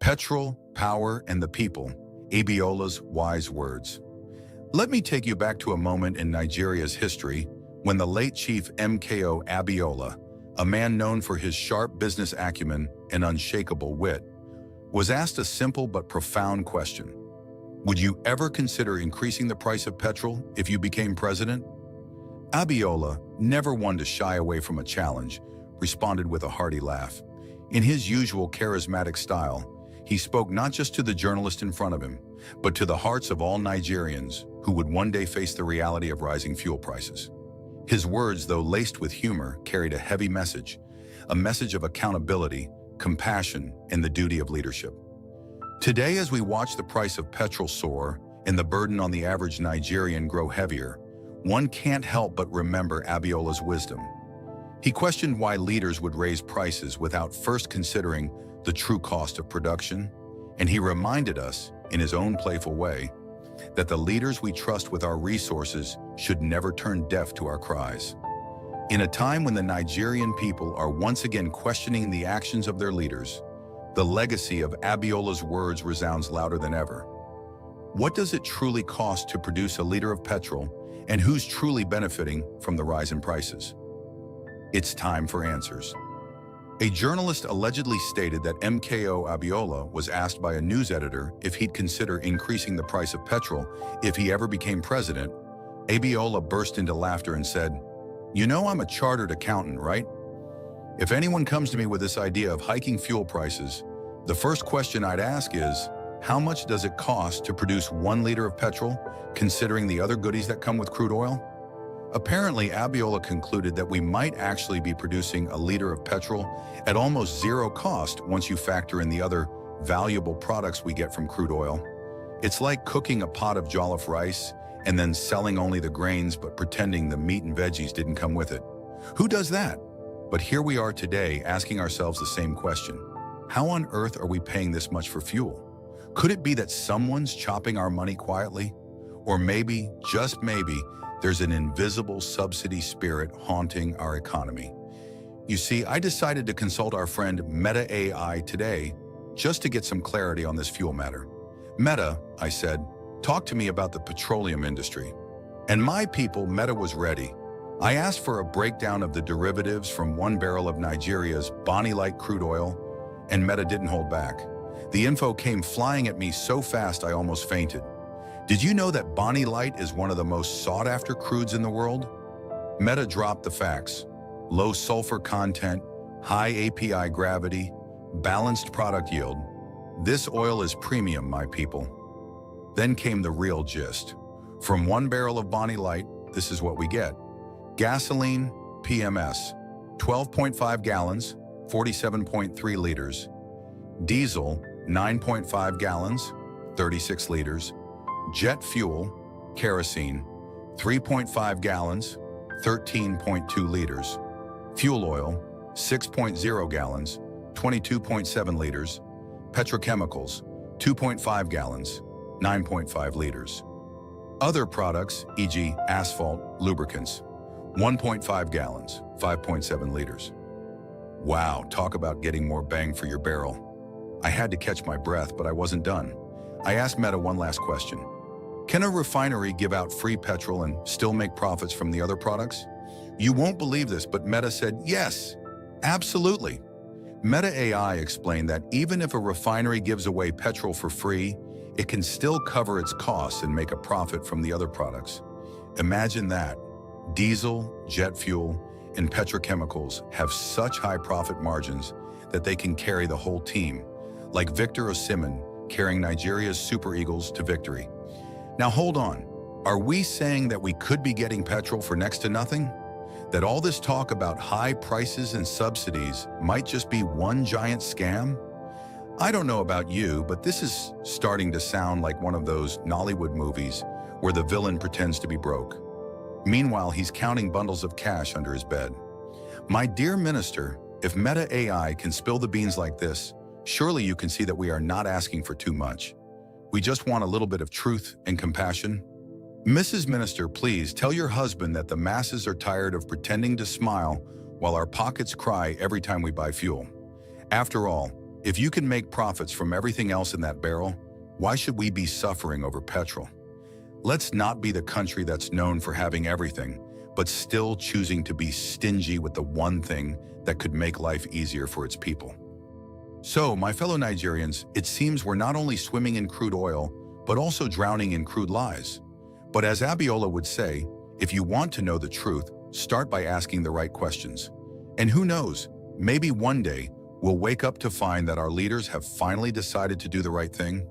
Petrol, power, and the people, Abiola's wise words. Let me take you back to a moment in Nigeria's history when the late Chief MKO Abiola, a man known for his sharp business acumen and unshakable wit, was asked a simple but profound question. Would you ever consider increasing the price of petrol if you became president? Abiola, never one to shy away from a challenge, responded with a hearty laugh. In his usual charismatic style, he spoke not just to the journalist in front of him, but to the hearts of all Nigerians who would one day face the reality of rising fuel prices. His words, though laced with humor, carried a heavy message, a message of accountability, compassion, and the duty of leadership. Today, as we watch the price of petrol soar and the burden on the average Nigerian grow heavier, one can't help but remember Abiola's wisdom. He questioned why leaders would raise prices without first considering the true cost of production, and he reminded us, in his own playful way, that the leaders we trust with our resources should never turn deaf to our cries. In a time when the Nigerian people are once again questioning the actions of their leaders, the legacy of Abiola's words resounds louder than ever. What does it truly cost to produce a liter of petrol, and who's truly benefiting from the rise in prices? It's time for answers. A journalist allegedly stated that MKO Abiola was asked by a news editor if he'd consider increasing the price of petrol if he ever became president. Abiola burst into laughter and said, "You know I'm a chartered accountant, right? If anyone comes to me with this idea of hiking fuel prices, the first question I'd ask is, how much does it cost to produce 1 liter of petrol, considering the other goodies that come with crude oil?" Apparently, Abiola concluded that we might actually be producing a liter of petrol at almost zero cost once you factor in the other valuable products we get from crude oil. It's like cooking a pot of jollof rice and then selling only the grains but pretending the meat and veggies didn't come with it. Who does that? But here we are today asking ourselves the same question. How on earth are we paying this much for fuel? Could it be that someone's chopping our money quietly? Or maybe, just maybe, there's an invisible subsidy spirit haunting our economy. You see, I decided to consult our friend Meta AI today just to get some clarity on this fuel matter. Meta, I said, talk to me about the petroleum industry. And my people, Meta was ready. I asked for a breakdown of the derivatives from 1 barrel of Nigeria's Bonny Light crude oil, and Meta didn't hold back. The info came flying at me so fast I almost fainted. Did you know that Bonny Light is one of the most sought-after crudes in the world? Meta dropped the facts. Low sulfur content, high API gravity, balanced product yield. This oil is premium, my people. Then came the real gist. From 1 barrel of Bonny Light, this is what we get. Gasoline, PMS, 12.5 gallons, 47.3 liters. Diesel, 9.5 gallons, 36 liters. Jet fuel, kerosene, 3.5 gallons, 13.2 liters. Fuel oil, 6.0 gallons, 22.7 liters. Petrochemicals, 2.5 gallons, 9.5 liters. Other products, e.g. asphalt, lubricants, 1.5 gallons, 5.7 liters. Wow, talk about getting more bang for your barrel. I had to catch my breath, but I wasn't done. I asked Meta one last question. Can a refinery give out free petrol and still make profits from the other products? You won't believe this, but Meta said, yes, absolutely. Meta AI explained that even if a refinery gives away petrol for free, it can still cover its costs and make a profit from the other products. Imagine that. Diesel, jet fuel, and petrochemicals have such high profit margins that they can carry the whole team, like Victor Osimhen carrying Nigeria's Super Eagles to victory. Now hold on, are we saying that we could be getting petrol for next to nothing? That all this talk about high prices and subsidies might just be one giant scam? I don't know about you, but this is starting to sound like one of those Nollywood movies where the villain pretends to be broke. Meanwhile, he's counting bundles of cash under his bed. My dear minister, if Meta AI can spill the beans like this, surely you can see that we are not asking for too much. We just want a little bit of truth and compassion. Mrs. Minister, please tell your husband that the masses are tired of pretending to smile while our pockets cry every time we buy fuel. After all, If you can make profits from everything else in that barrel, why should we be suffering over petrol? Let's not be the country that's known for having everything, but still choosing to be stingy with the one thing that could make life easier for its people. So, my fellow Nigerians, it seems we're not only swimming in crude oil, but also drowning in crude lies. But as Abiola would say, if you want to know the truth, start by asking the right questions. And who knows, maybe one day we'll wake up to find that our leaders have finally decided to do the right thing.